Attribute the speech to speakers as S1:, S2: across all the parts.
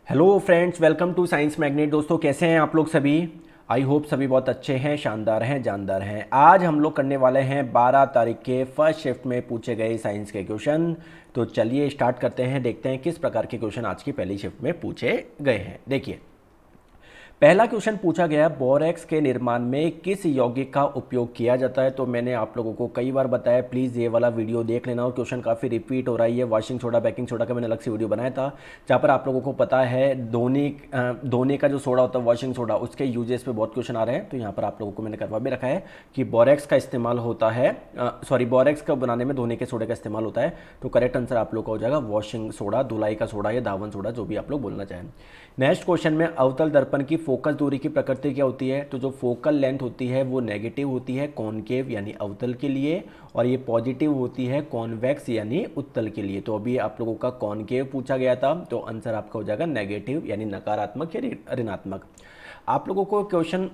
S1: Hello friends, welcome to science magnet. दोस्तों, कैसे हैं आप लोग सभी? आई होप सभी बहुत अच्छे हैं, शानदार हैं, जानदार हैं। आज हम लोग करने वाले हैं 12 तारीख के फर्स्ट शिफ्ट में पूछे गए साइंस के क्वेश्चन। तो चलिए स्टार्ट करते हैं, देखते हैं किस प्रकार के क्वेश्चन आज की पहली शिफ्ट में पूछे गए हैं। देखिए, पहला क्वेश्चन पूछा गया, बोरेक्स के निर्माण में किस यौगिक का उपयोग किया जाता है। तो मैंने आप लोगों को कई बार बताया, प्लीज़ ये वाला वीडियो देख लेना। और क्वेश्चन काफ़ी रिपीट हो रहा है। ये वॉशिंग सोडा, बेकिंग सोडा का मैंने अलग से वीडियो बनाया था, जहाँ पर आप लोगों को पता है धोने का जो सोडा होता है, वॉशिंग सोडा, उसके यूजेस पे बहुत क्वेश्चन आ रहे हैं। तो यहाँ पर आप लोगों को मैंने करवा भी रखा है कि बोरेक्स का इस्तेमाल होता है, बोरेक्स का बनाने में धोने के सोडे का इस्तेमाल होता है। तो करेक्ट आंसर आप लोग का हो जाएगा वॉशिंग सोडा, धुलाई का सोडा या धावन सोडा, जो भी आप लोग बोलना चाहें। नेक्स्ट क्वेश्चन में अवतल दर्पण की फोकस दूरी की प्रकृति क्या होती है। तो जो फोकल लेंथ होती है वो नेगेटिव होती है कॉनकेव यानी अवतल के लिए, और ये पॉजिटिव होती है कॉन्वेक्स यानी उत्तल के लिए। तो अभी आप लोगों का कॉनकेव पूछा गया था, तो आंसर आपका हो जाएगा नेगेटिव यानी नकारात्मक या ऋणात्मक। आप लोगों को क्वेश्चन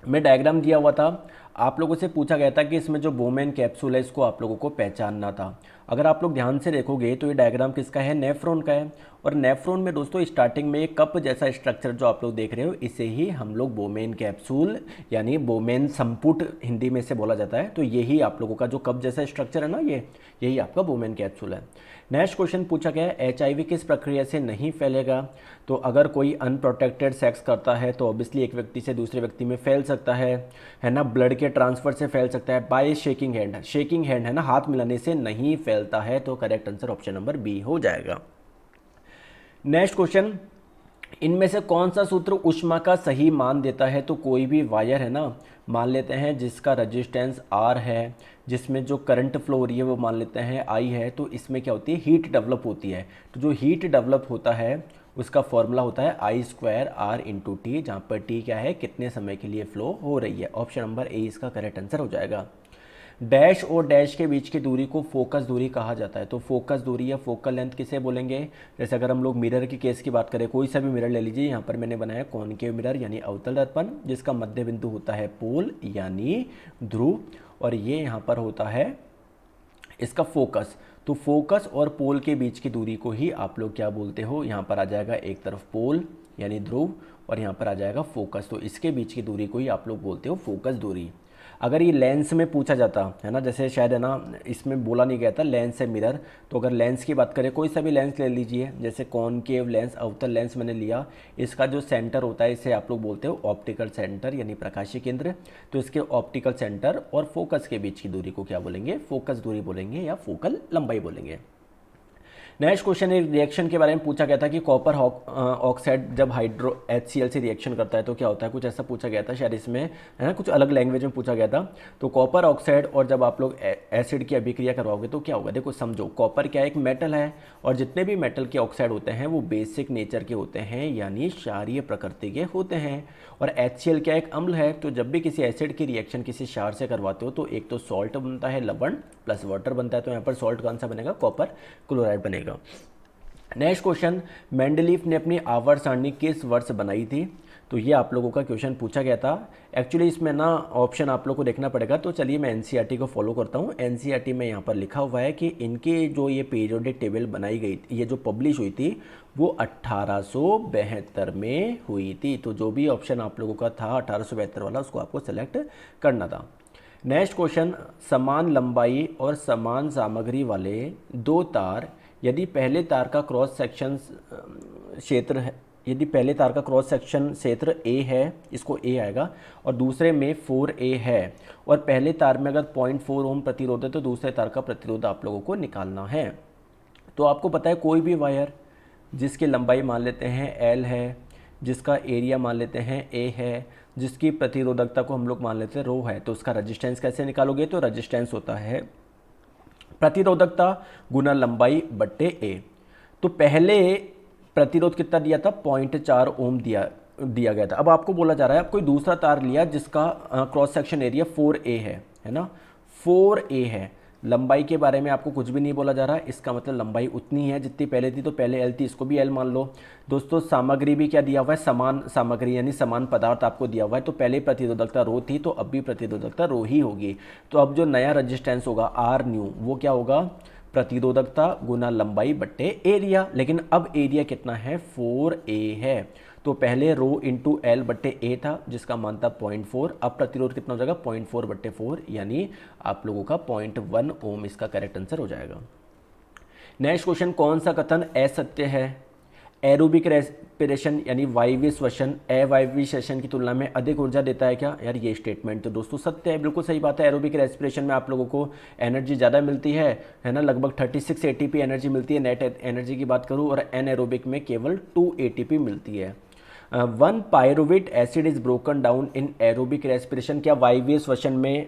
S1: में डायग्राम दिया हुआ था, आप लोगों से पूछा गया था कि इसमें जो बोमेन कैप्सूल है इसको आप लोगों को पहचानना था। अगर आप लोग ध्यान से देखोगे तो ये डायग्राम किसका है, नेफ्रॉन का है। और नेफ्रॉन में दोस्तों स्टार्टिंग में एक कप जैसा स्ट्रक्चर जो आप लोग देख रहे हो, इसे ही हम लोग बोमेन कैप्सूल यानी बोमेन संपुट हिंदी में से बोला जाता है। तो यही आप लोगों का जो कप जैसा स्ट्रक्चर है ना, यही आपका बोमेन कैप्सूल है। नेक्स्ट क्वेश्चन पूछा गया है, एचआईवी किस प्रक्रिया से नहीं फैलेगा। तो अगर कोई अनप्रोटेक्टेड सेक्स करता है तो ऑब्वियसली एक व्यक्ति से दूसरे व्यक्ति में फैल सकता है ना, ब्लड के ट्रांसफर से फैल सकता है, by shaking hand. Shaking hand है ना, हाथ मिलाने से नहीं फैलता है। तो correct answer option number B हो जाएगा। नेक्स्ट क्वेश्चन, इनमें से कौन सा सूत्र ऊष्मा का सही मान देता है। तो कोई भी वायर है ना, मान लेते हैं जिसका रजिस्टेंस R है, जिसमें जो करंट फ्लो हो रही है वो मान लेते हैं I है। तो इसमें क्या होती है, हीट डेवलप होती है। तो जो हीट डेवलप होता है उसका फॉर्मूला होता है I²R×T, जहाँ पर T क्या है, कितने समय के लिए फ्लो हो रही है। ऑप्शन नंबर ए इसका करेक्ट आंसर हो जाएगा। डैश और डैश के बीच की दूरी को फोकस दूरी कहा जाता है। तो फोकस दूरी या फोकल लेंथ किसे बोलेंगे। जैसे अगर हम लोग मिरर की केस की बात करें, कोई सा भी मिरर ले लीजिए, यहाँ पर मैंने बनाया कॉनकेव मिरर यानी अवतल दर्पण, जिसका मध्य बिंदु होता है पोल यानी ध्रुव, और ये यहाँ पर होता है इसका फोकस। तो फोकस और पोल के बीच की दूरी को ही आप लोग क्या बोलते हो, यहाँ पर आ जाएगा एक तरफ पोल यानी ध्रुव और यहाँ पर आ जाएगा फोकस। तो इसके बीच की दूरी को ही आप लोग बोलते हो फोकस दूरी। अगर ये लेंस में पूछा जाता है ना, जैसे शायद है ना इसमें बोला नहीं गया था लेंस है मिरर, तो अगर लेंस की बात करें, कोई सा भी लेंस ले लीजिए, जैसे कॉनकेव लेंस, अवतल लेंस मैंने लिया, इसका जो सेंटर होता है इसे आप लोग बोलते हो ऑप्टिकल सेंटर यानी प्रकाशीय केंद्र। तो इसके ऑप्टिकल सेंटर और फोकस के बीच की दूरी को क्या बोलेंगे, फोकस दूरी बोलेंगे या फोकल लंबाई बोलेंगे। नेक्स्ट क्वेश्चन एक रिएक्शन के बारे में पूछा गया था कि कॉपर ऑक्साइड जब हाइड्रो HCl से रिएक्शन करता है तो क्या होता है, कुछ ऐसा पूछा गया था शायद इसमें, है ना, कुछ अलग लैंग्वेज में पूछा गया था। तो कॉपर ऑक्साइड और जब आप लोग एसिड की अभिक्रिया करवाओगे तो क्या होगा। देखो समझो, कॉपर क्या एक मेटल है, और जितने भी मेटल के ऑक्साइड होते हैं वो बेसिक नेचर के होते हैं यानी क्षारीय प्रकृति के होते हैं। और HCl क्या एक अम्ल है। तो जब भी किसी एसिड की रिएक्शन किसी क्षार से करवाते हो तो एक तो सॉल्ट बनता है, लवण प्लस वाटर बनता है। तो यहाँ पर सॉल्ट कौन सा बनेगा, कॉपर क्लोराइड बनेगा। नेक्स्ट क्वेश्चन, मेंडलीफ ने अपनी आवर्त सारणी किस वर्ष बनाई थी। तो ये आप लोगों का क्वेश्चन पूछा गया था। एक्चुअली इसमें ना ऑप्शन आप लोग को देखना पड़ेगा। तो चलिए मैं एनसीईआरटी को फॉलो करता हूँ। एनसीईआरटी में यहाँ पर लिखा हुआ है कि इनकी जो ये पीरियोडिक टेबल बनाई गई, ये जो पब्लिश हुई थी वो 1872 में हुई थी। तो जो भी ऑप्शन आप लोगों का था 1872 वाला, उसको आपको सेलेक्ट करना था। नेक्स्ट क्वेश्चन, समान लंबाई और समान सामग्री वाले दो तार, यदि पहले तार का क्रॉस सेक्शन क्षेत्र है, यदि पहले तार का क्रॉस सेक्शन क्षेत्र A है, इसको A आएगा, और दूसरे में 4A है, और पहले तार में अगर 0.4 ओम प्रतिरोध है तो दूसरे तार का प्रतिरोध आप लोगों को निकालना है। तो आपको पता है कोई भी वायर जिसकी लंबाई मान लेते हैं L है, जिसका एरिया मान लेते हैं A है, जिसकी प्रतिरोधकता को हम लोग मान लेते हैं रो है, तो उसका रजिस्टेंस कैसे निकालोगे। तो रजिस्टेंस होता है प्रतिरोधकता गुना लंबाई बट्टे A। तो पहले प्रतिरोध कितना दिया था, 0.4 ओम दिया गया था। अब आपको बोला जा रहा है आप कोई दूसरा तार लिया जिसका क्रॉस सेक्शन एरिया 4A है ना, 4A है। लंबाई के बारे में आपको कुछ भी नहीं बोला जा रहा है, इसका मतलब लंबाई उतनी है जितनी पहले थी। तो पहले L थी, इसको भी L मान लो। दोस्तों सामग्री भी क्या दिया हुआ है, समान सामग्री यानी समान पदार्थ आपको दिया हुआ है। तो पहले प्रतिरोधकता रो थी तो अब भी प्रतिरोधकता रो ही होगी। तो अब जो नया रजिस्टेंस होगा R न्यू, वो क्या होगा, प्रतिरोधकता गुना लंबाई बट्टे एरिया। लेकिन अब एरिया कितना है, 4a है। तो पहले रो इंटू एल बट्टे ए था जिसका मान था 0.4, अब प्रतिरोध कितना हो जाएगा 0.4 बट्टे 4, यानी आप लोगों का 0.1 ओम इसका करेक्ट आंसर हो जाएगा। नेक्स्ट क्वेश्चन, कौन सा कथन असत्य है? एरोबिक रेस्पिरेशन यानी वायवीय श्वसन अवायवीय श्वसन की तुलना में अधिक ऊर्जा देता है क्या? यार ये स्टेटमेंट तो दोस्तों सत्य है, बिल्कुल सही बात है। एरोबिक रेस्पिरेशन में आप लोगों को एनर्जी ज़्यादा मिलती है ना, लगभग 36 एटीपी एनर्जी मिलती है नेट एनर्जी की बात करूँ, और एन एरोबिक में केवल 2 एटीपी मिलती है। 1 pyruvate acid is broken down in aerobic respiration. क्या वायवीय श्वसन में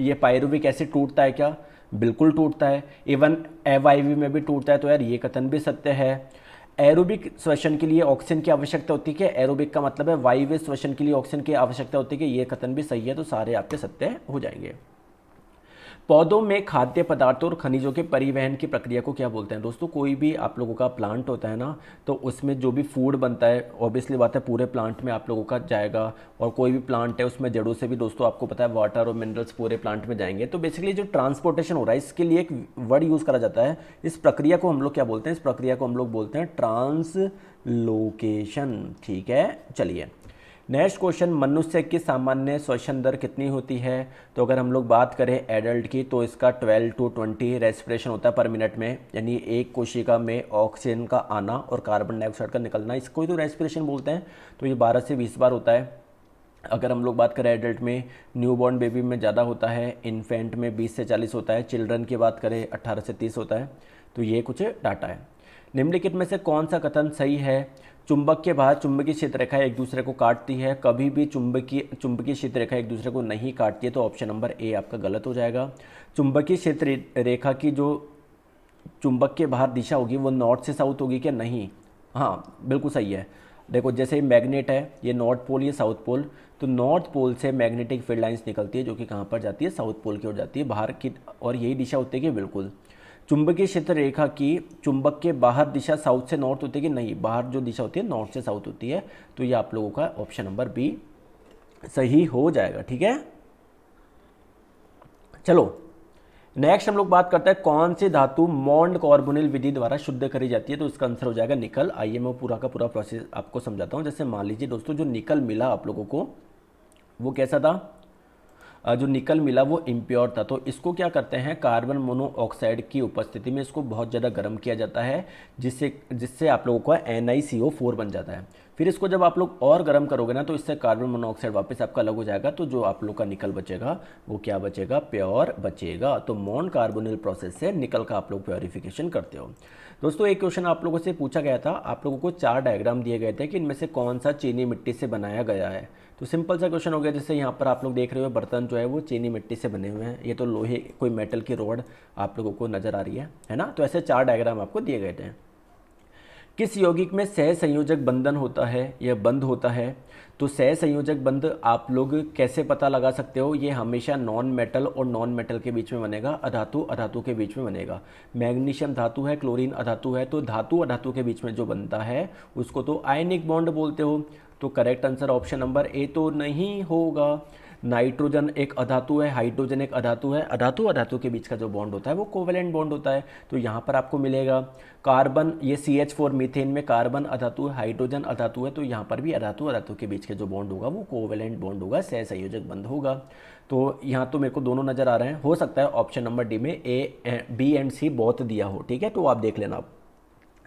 S1: ये पायरुविक एसिड टूटता है क्या? बिल्कुल टूटता है। इवन अवायवीय में भी टूटता है, तो यार ये कथन भी सत्य है। एरोबिक श्वसन के लिए ऑक्सीजन की आवश्यकता होती है कि एरोबिक का मतलब है वायवीय श्वसन के लिए ऑक्सीजन की आवश्यकता होती है कि ये कथन भी सही है, तो सारे आपके सत्य हो जाएंगे। पौधों में खाद्य पदार्थों और खनिजों के परिवहन की प्रक्रिया को क्या बोलते हैं? दोस्तों कोई भी आप लोगों का प्लांट होता है ना, तो उसमें जो भी फूड बनता है ऑब्वियसली बात है पूरे प्लांट में आप लोगों का जाएगा, और कोई भी प्लांट है उसमें जड़ों से भी दोस्तों आपको पता है वाटर और मिनरल्स पूरे प्लांट में जाएंगे। तो बेसिकली जो ट्रांसपोर्टेशन हो रहा है इसके लिए एक वर्ड यूज़ करा जाता है, इस प्रक्रिया को हम लोग क्या बोलते हैं? इस प्रक्रिया को हम लोग बोलते हैं ट्रांसलोकेशन। ठीक है, चलिए नेक्स्ट क्वेश्चन, मनुष्य की सामान्य श्वसन दर कितनी होती है? तो अगर हम लोग बात करें एडल्ट की तो इसका 12 to 20 रेस्पिरेशन होता है पर मिनट में, यानी एक कोशिका में ऑक्सीजन का आना और कार्बन डाइऑक्साइड का निकलना, इसको ही तो रेस्पिरेशन बोलते हैं। तो ये 12 से 20 बार होता है। अगर हम लोग बात करें एडल्ट में, न्यूबॉर्न बेबी में ज़्यादा होता है, इन्फेंट में 20 से 40 होता है, चिल्ड्रन की बात करें 18 से 30 होता है। तो ये कुछ डाटा है। निम्नलिखित में से कौन सा कथन सही है? चुंबक के बाहर चुंबकीय क्षेत्र रेखा एक दूसरे को काटती है, कभी भी चुंबकीय क्षेत्र रेखा एक दूसरे को नहीं काटती है, तो ऑप्शन नंबर ए आपका गलत हो जाएगा। चुंबकीय क्षेत्र रेखा की जो चुंबक के बाहर दिशा होगी वो नॉर्थ से साउथ होगी क्या? नहीं, हाँ बिल्कुल सही है। देखो जैसे मैग्नेट है, ये नॉर्थ पोल ये साउथ पोल, तो नॉर्थ पोल से मैग्नेटिक फील्ड लाइंस निकलती है जो कि कहाँ पर जाती है? साउथ पोल की ओर जाती है बाहर की, और यही दिशा होती है कि बिल्कुल। चुंबकीय क्षेत्र रेखा की चुंबक के बाहर दिशा साउथ से नॉर्थ होती है कि नहीं? बाहर जो दिशा होती है नॉर्थ से साउथ होती है, तो ये आप लोगों का ऑप्शन नंबर बी सही हो जाएगा। ठीक है, चलो नेक्स्ट हम लोग बात करते हैं कौन सी धातु मॉन्ड कार्बोनिल विधि द्वारा शुद्ध करी जाती है? तो इसका आंसर हो जाएगा निकल। आइए मैं पूरा का पूरा प्रोसेस आपको समझाता हूँ। जैसे मान लीजिए दोस्तों जो निकल मिला आप लोगों को वो कैसा था? जो निकल मिला वो इम्प्योर था, तो इसको क्या करते हैं, कार्बन मोनोऑक्साइड की उपस्थिति में इसको बहुत ज़्यादा गर्म किया जाता है, जिससे आप लोगों का NiCO4 बन जाता है। फिर इसको जब आप लोग और गर्म करोगे ना तो इससे कार्बन मोनोऑक्साइड वापस आपका अलग हो जाएगा, तो जो आप लोग का निकल बचेगा वो क्या बचेगा? प्योर बचेगा। तो मॉन्ड कार्बोनिल प्रोसेस से निकल का आप लोग प्योरीफिकेशन करते हो। दोस्तों एक क्वेश्चन आप लोगों से पूछा गया था, आप लोगों को 4 डायग्राम दिए गए थे कि इनमें से कौन सा चीनी मिट्टी से बनाया गया है। तो सिंपल सा क्वेश्चन हो गया, जैसे यहाँ पर आप लोग देख रहे हो बर्तन जो है वो चीनी मिट्टी से बने हुए हैं, ये तो लोहे कोई मेटल की रॉड आप लोगों को नज़र आ रही है ना। तो ऐसे 4 डायग्राम आपको दिए गए थे। किस यौगिक में सहसंयोजक बंधन होता है या बंध होता है? तो सहसंयोजक बंध आप लोग कैसे पता लगा सकते हो? ये हमेशा नॉन मेटल और नॉन मेटल के बीच में बनेगा, अधातु अधातु के बीच में बनेगा। मैग्नीशियम धातु है, क्लोरीन अधातु है, तो धातु अधातु के बीच में जो बनता है उसको तो आयनिक बॉन्ड बोलते हो। तो correct answer option number A तो नहीं होगा। नाइट्रोजन एक अधातु है, हाइड्रोजन एक अधातु है, अधातु अधातु के बीच का जो बॉन्ड होता है वो कोवेलेंट बॉन्ड होता है, तो यहाँ पर आपको मिलेगा। कार्बन, ये CH4 मीथेन में कार्बन अधातु है, हाइड्रोजन अधातु है, तो यहाँ पर भी अधातु अधातु के बीच के जो बॉन्ड होगा वो कोवेलेंट बॉन्ड होगा, सहसंयोजक बंध होगा। तो यहाँ तो मेरे को दोनों नज़र आ रहे हैं, हो सकता है ऑप्शन नंबर डी में ए, बी एंड सी बोथ दिया हो। ठीक है, तो आप देख लेना।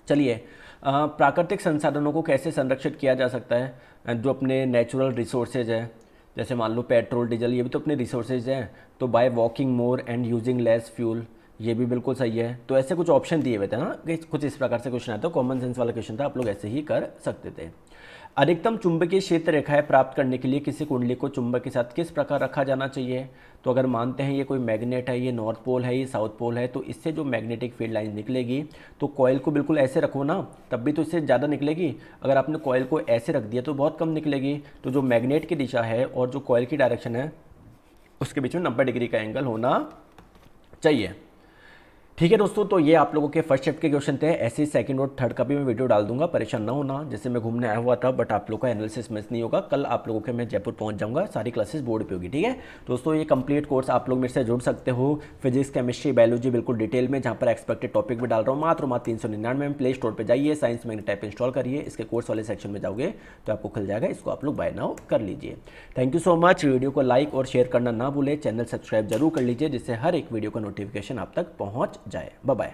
S1: चलिए प्राकृतिक संसाधनों को कैसे संरक्षित किया जा सकता है? जो अपने नेचुरल रिसोर्सेज है, जैसे मान लो पेट्रोल डीजल, ये भी तो अपने रिसोर्सेज हैं, तो by walking more and using less fuel, ये भी बिल्कुल सही है। तो ऐसे कुछ ऑप्शन दिए हुए थे ना, कुछ इस प्रकार से क्वेश्चन आया था, कॉमन सेंस वाला क्वेश्चन था, आप लोग ऐसे ही कर सकते थे। अधिकतम चुंबकीय क्षेत्र रेखाएं प्राप्त करने के लिए किसी कुंडली को चुंबक के साथ किस प्रकार रखा जाना चाहिए? तो अगर मानते हैं ये कोई मैग्नेट है, ये नॉर्थ पोल है, ये साउथ पोल है, तो इससे जो मैग्नेटिक फील्ड लाइन निकलेगी तो कॉइल को बिल्कुल ऐसे रखो ना, तब भी तो इससे ज़्यादा निकलेगी। अगर आपने कॉइल को ऐसे रख दिया तो बहुत कम निकलेगी। तो जो मैग्नेट की दिशा है और जो कॉइल की डायरेक्शन है उसके बीच में 90 डिग्री का एंगल होना चाहिए। ठीक है दोस्तों, तो ये आप लोगों के फर्स्ट शिफ्ट के क्वेश्चन थे। ऐसे ही सेकंड और थर्ड का भी मैं वीडियो डाल दूंगा, परेशान ना होना। जैसे मैं घूमने आया हुआ था, बट आप लोगों का एनालिसिस मिस नहीं होगा। कल आप लोगों के मैं जयपुर पहुंच जाऊंगा, सारी क्लासेस बोर्ड पे होगी। ठीक है दोस्तों, ये कंप्लीट कोर्स आप लोग मेरे से जुड़ सकते हो। फिजिक्स, केमिस्ट्री, बायोलॉजी बिल्कुल डिटेल में, जहाँ पर एक्सपेक्टेड टॉपिक भी डाल रहा हूँ। मात्र 399 में। प्ले स्टोर पर जाइए, साइंस मैग्नेट ऐप इंस्टॉल करिए, इसके कोर्स वाले सेक्शन में जाओगे तो आपको खुल जाएगा। इसको आप लोग बाय नाउ कर लीजिए। Thank you so much. Video को लाइक और शेयर करना ना भूलें, चैनल सब्सक्राइब जरूर कर लीजिए, जिससे हर एक वीडियो का नोटिफिकेशन आप तक पहुँच जाए। Bye bye.